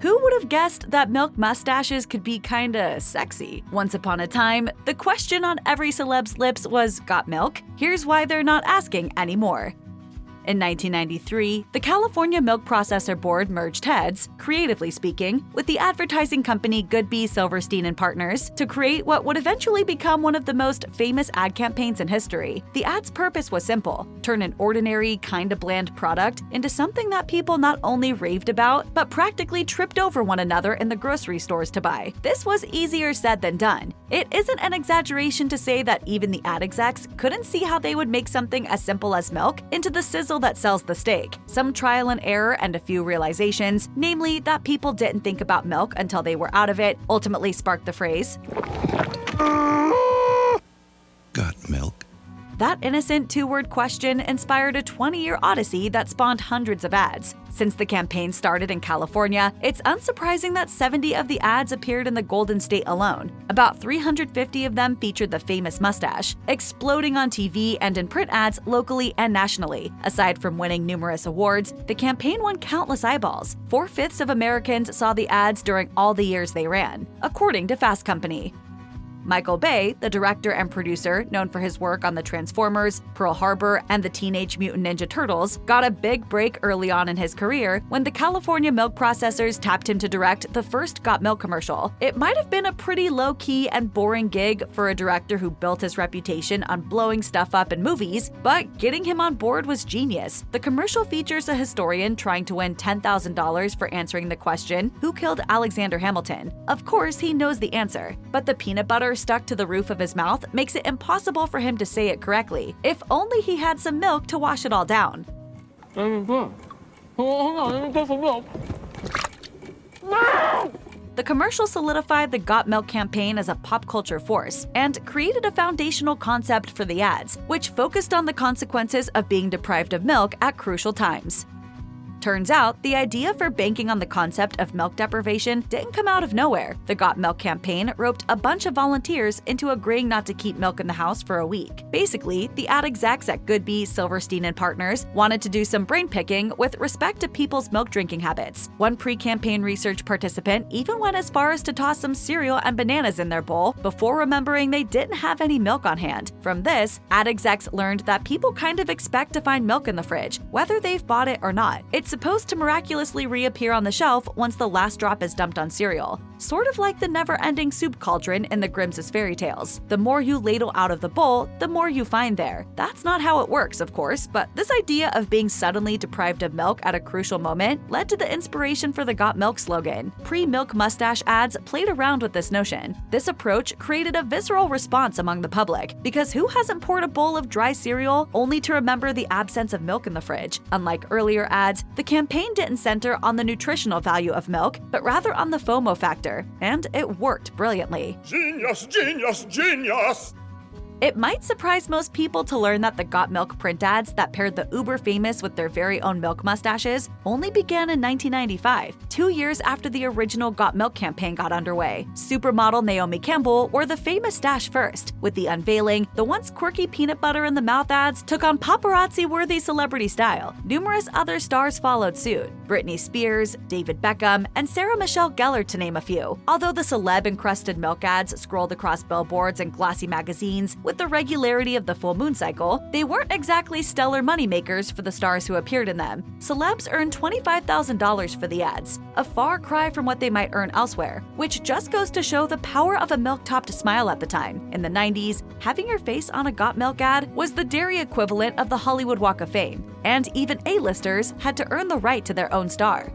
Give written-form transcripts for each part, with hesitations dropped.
Who would have guessed that milk mustaches could be kinda sexy? Once upon a time, the question on every celeb's lips was, "Got milk?" Here's why they're not asking anymore. In 1993, the California Milk Processor Board merged heads, creatively speaking, with the advertising company Goodby, Silverstein and Partners to create what would eventually become one of the most famous ad campaigns in history. The ad's purpose was simple: turn an ordinary, kinda bland product into something that people not only raved about, but practically tripped over one another in the grocery stores to buy. This was easier said than done. It isn't an exaggeration to say that even the ad execs couldn't see how they would make something as simple as milk into the sizzle that sells the steak. Some trial and error and a few realizations, namely that people didn't think about milk until they were out of it, ultimately sparked the phrase, "Got milk?" That innocent two-word question inspired a 20-year odyssey that spawned hundreds of ads. Since the campaign started in California, it's unsurprising that 70 of the ads appeared in the Golden State alone. About 350 of them featured the famous mustache, exploding on TV and in print ads locally and nationally. Aside from winning numerous awards, the campaign won countless eyeballs. 4/5 of Americans saw the ads during all the years they ran, according to Fast Company. Michael Bay, the director and producer known for his work on the Transformers, Pearl Harbor, and the Teenage Mutant Ninja Turtles, got a big break early on in his career when the California Milk Processors tapped him to direct the first Got Milk commercial. It might have been a pretty low-key and boring gig for a director who built his reputation on blowing stuff up in movies, but getting him on board was genius. The commercial features a historian trying to win $10,000 for answering the question, "Who killed Alexander Hamilton?" Of course, he knows the answer, but the peanut butter stuck to the roof of his mouth makes it impossible for him to say it correctly. If only he had some milk to wash it all down. The commercial solidified the Got Milk campaign as a pop culture force and created a foundational concept for the ads, which focused on the consequences of being deprived of milk at crucial times. Turns out, the idea for banking on the concept of milk deprivation didn't come out of nowhere. The Got Milk campaign roped a bunch of volunteers into agreeing not to keep milk in the house for a week. Basically, the ad execs at Goodby, Silverstein and Partners wanted to do some brain picking with respect to people's milk drinking habits. One pre-campaign research participant even went as far as to toss some cereal and bananas in their bowl before remembering they didn't have any milk on hand. From this, ad execs learned that people kind of expect to find milk in the fridge, whether they've bought it or not. It's supposed to miraculously reappear on the shelf once the last drop is dumped on cereal. Sort of like the never-ending soup cauldron in the Grimm's fairy tales. The more you ladle out of the bowl, the more you find there. That's not how it works, of course, but this idea of being suddenly deprived of milk at a crucial moment led to the inspiration for the Got Milk slogan. Pre-milk mustache ads played around with this notion. This approach created a visceral response among the public, because who hasn't poured a bowl of dry cereal only to remember the absence of milk in the fridge? Unlike earlier ads, the campaign didn't center on the nutritional value of milk, but rather on the FOMO factor, and it worked brilliantly. Genius, genius, genius! It might surprise most people to learn that the Got Milk print ads that paired the uber famous with their very own milk mustaches only began in 1995, 2 years after the original Got Milk campaign got underway. Supermodel Naomi Campbell wore the famous stash first. With the unveiling, the once quirky peanut butter in the mouth ads took on paparazzi-worthy celebrity style. Numerous other stars followed suit: Britney Spears, David Beckham, and Sarah Michelle Gellar, to name a few. Although the celeb-encrusted milk ads scrolled across billboards and glossy magazines with the regularity of the full moon cycle, they weren't exactly stellar moneymakers for the stars who appeared in them. Celebs earned $25,000 for the ads, a far cry from what they might earn elsewhere, which just goes to show the power of a milk-topped smile at the time. In the 90s, having your face on a Got Milk ad was the dairy equivalent of the Hollywood Walk of Fame, and even A-listers had to earn the right to their own star.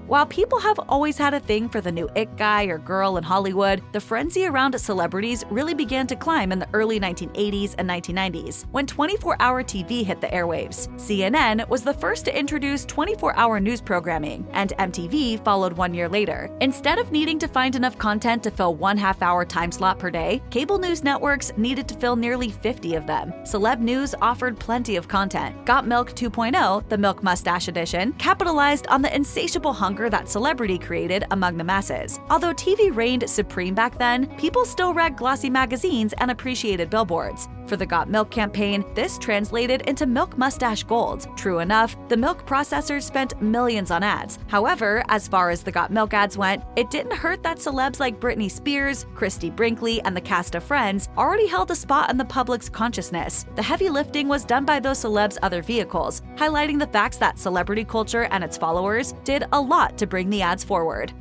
While people have always had a thing for the new it guy or girl in Hollywood, the frenzy around celebrities really began to climb in the early 1980s and 1990s, when 24-hour TV hit the airwaves. CNN was the first to introduce 24-hour news programming, and MTV followed 1 year later. Instead of needing to find enough content to fill one half-hour time slot per day, cable news networks needed to fill nearly 50 of them. Celeb News offered plenty of content. Got Milk 2.0, the Milk Mustache edition, capitalized on the insatiable hunger that celebrity created among the masses. Although TV reigned supreme back then, people still read glossy magazines and appreciated billboards. For the Got Milk campaign, this translated into Milk Mustache Gold. True enough, the milk processors spent millions on ads. However, as far as the Got Milk ads went, it didn't hurt that celebs like Britney Spears, Christy Brinkley, and the cast of Friends already held a spot in the public's consciousness. The heavy lifting was done by those celebs' other vehicles, highlighting the facts that celebrity culture and its followers did a lot to bring the ads forward.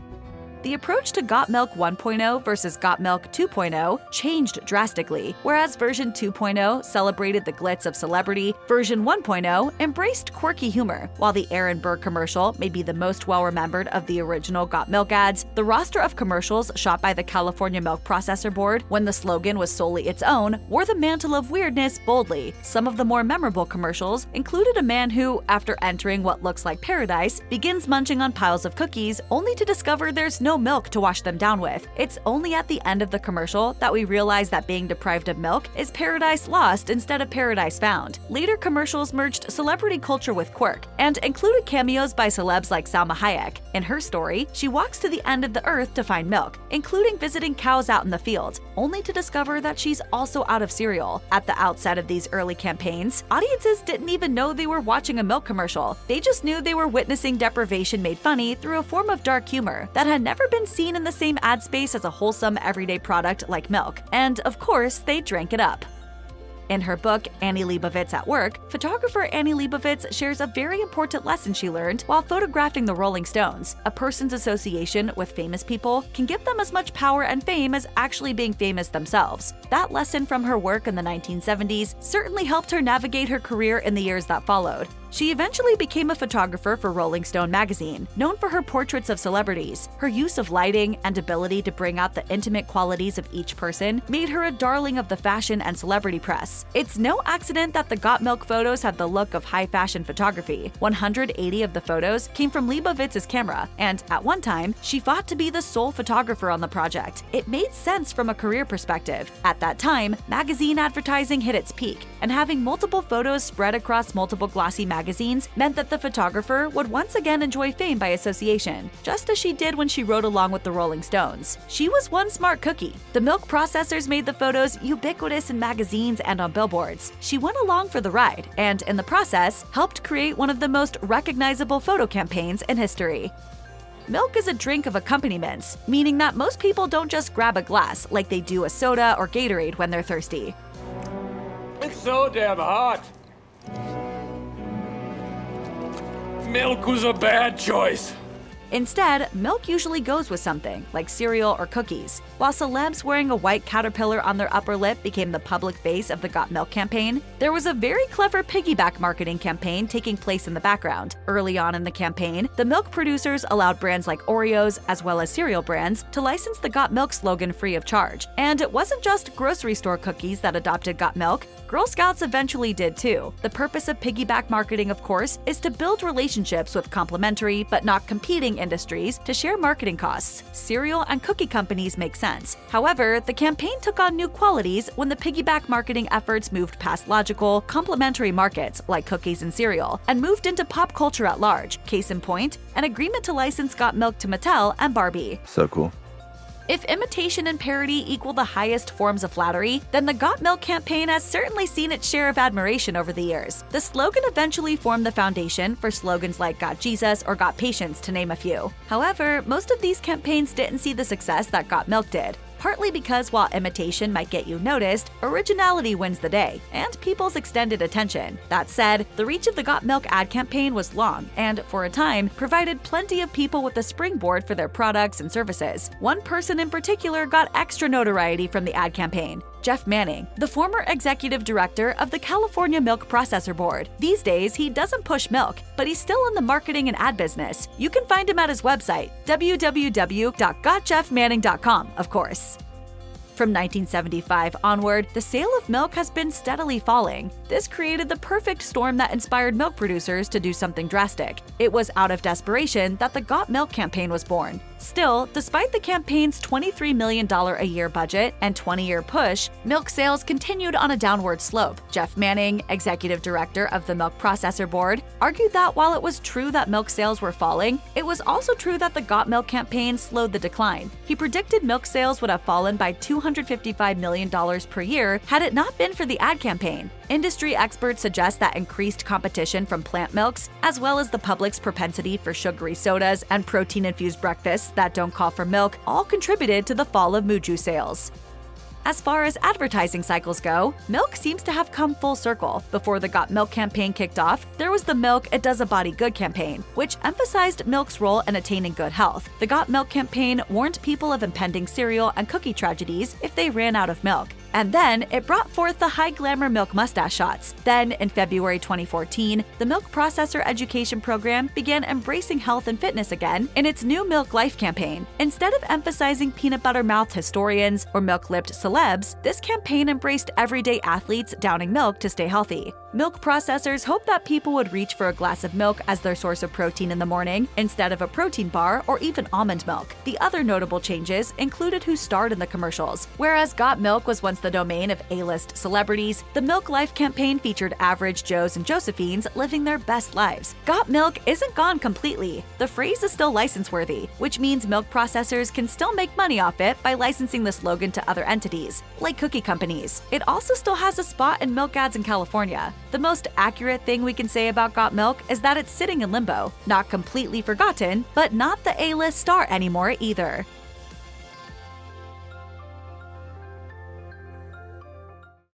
The approach to Got Milk 1.0 versus Got Milk 2.0 changed drastically. Whereas version 2.0 celebrated the glitz of celebrity, version 1.0 embraced quirky humor. While the Aaron Burr commercial may be the most well-remembered of the original Got Milk ads, the roster of commercials shot by the California Milk Processor Board, when the slogan was solely its own, wore the mantle of weirdness boldly. Some of the more memorable commercials included a man who, after entering what looks like paradise, begins munching on piles of cookies, only to discover there's no milk to wash them down with. It's only at the end of the commercial that we realize that being deprived of milk is paradise lost instead of paradise found. Later commercials merged celebrity culture with quirk and included cameos by celebs like Salma Hayek. In her story, she walks to the end of the earth to find milk, including visiting cows out in the field, only to discover that she's also out of cereal. At the outset of these early campaigns, audiences didn't even know they were watching a milk commercial. They just knew they were witnessing deprivation made funny through a form of dark humor that had never been seen in the same ad space as a wholesome everyday product like milk. And of course, they drank it up. In her book, Annie Leibovitz at Work, photographer Annie Leibovitz shares a very important lesson she learned while photographing the Rolling Stones. A person's association with famous people can give them as much power and fame as actually being famous themselves. That lesson from her work in the 1970s certainly helped her navigate her career in the years that followed. She eventually became a photographer for Rolling Stone magazine, known for her portraits of celebrities. Her use of lighting and ability to bring out the intimate qualities of each person made her a darling of the fashion and celebrity press. It's no accident that the Got Milk photos had the look of high fashion photography. 180 of the photos came from Leibovitz's camera, and at one time, she fought to be the sole photographer on the project. It made sense from a career perspective. At that time, magazine advertising hit its peak, and having multiple photos spread across multiple glossy magazines meant that the photographer would once again enjoy fame by association, just as she did when she rode along with the Rolling Stones. She was one smart cookie. The milk processors made the photos ubiquitous in magazines and on billboards. She went along for the ride, and in the process, helped create one of the most recognizable photo campaigns in history. Milk is a drink of accompaniments, meaning that most people don't just grab a glass like they do a soda or Gatorade when they're thirsty. It's so damn hot. Milk was a bad choice. Instead, milk usually goes with something, like cereal or cookies. While celebs wearing a white caterpillar on their upper lip became the public face of the Got Milk campaign, there was a very clever piggyback marketing campaign taking place in the background. Early on in the campaign, the milk producers allowed brands like Oreos, as well as cereal brands, to license the Got Milk slogan free of charge. And it wasn't just grocery store cookies that adopted Got Milk. Girl Scouts eventually did too. The purpose of piggyback marketing, of course, is to build relationships with complementary but not competing industries to share marketing costs. Cereal and cookie companies make sense. However, the campaign took on new qualities when the piggyback marketing efforts moved past logical, complementary markets like cookies and cereal and moved into pop culture at large. Case in point, an agreement to license Got Milk to Mattel and Barbie. So cool. If imitation and parody equal the highest forms of flattery, then the Got Milk campaign has certainly seen its share of admiration over the years. The slogan eventually formed the foundation for slogans like Got Jesus or Got Patience, to name a few. However, most of these campaigns didn't see the success that Got Milk did. Partly because while imitation might get you noticed, originality wins the day, and people's extended attention. That said, the reach of the Got Milk ad campaign was long, and for a time, provided plenty of people with a springboard for their products and services. One person in particular got extra notoriety from the ad campaign: Jeff Manning, the former executive director of the California Milk Processor Board. These days, he doesn't push milk, but he's still in the marketing and ad business. You can find him at his website, www.gotjeffmanning.com, of course. From 1975 onward, the sale of milk has been steadily falling. This created the perfect storm that inspired milk producers to do something drastic. It was out of desperation that the Got Milk campaign was born. Still, despite the campaign's $23 million a year budget and 20-year push, milk sales continued on a downward slope. Jeff Manning, executive director of the Milk Processor Board, argued that while it was true that milk sales were falling, it was also true that the Got Milk campaign slowed the decline. He predicted milk sales would have fallen by $255 million per year had it not been for the ad campaign. Industry experts suggest that increased competition from plant milks, as well as the public's propensity for sugary sodas and protein-infused breakfasts that don't call for milk, all contributed to the fall of Muju sales. As far as advertising cycles go, milk seems to have come full circle. Before the Got Milk campaign kicked off, there was the Milk It Does a Body Good campaign, which emphasized milk's role in attaining good health. The Got Milk campaign warned people of impending cereal and cookie tragedies if they ran out of milk. And then it brought forth the high-glamour milk mustache shots. Then, in February 2014, the Milk Processor Education Program began embracing health and fitness again in its new Milk Life campaign. Instead of emphasizing peanut-butter-mouthed historians or milk-lipped celebs, this campaign embraced everyday athletes downing milk to stay healthy. Milk processors hoped that people would reach for a glass of milk as their source of protein in the morning instead of a protein bar or even almond milk. The other notable changes included who starred in the commercials. Whereas Got Milk was once the domain of A-list celebrities, the Milk Life campaign featured average Joes and Josephines living their best lives. Got Milk isn't gone completely. The phrase is still license-worthy, which means milk processors can still make money off it by licensing the slogan to other entities, like cookie companies. It also still has a spot in milk ads in California. The most accurate thing we can say about Got Milk is that it's sitting in limbo, not completely forgotten, but not the A-list star anymore either.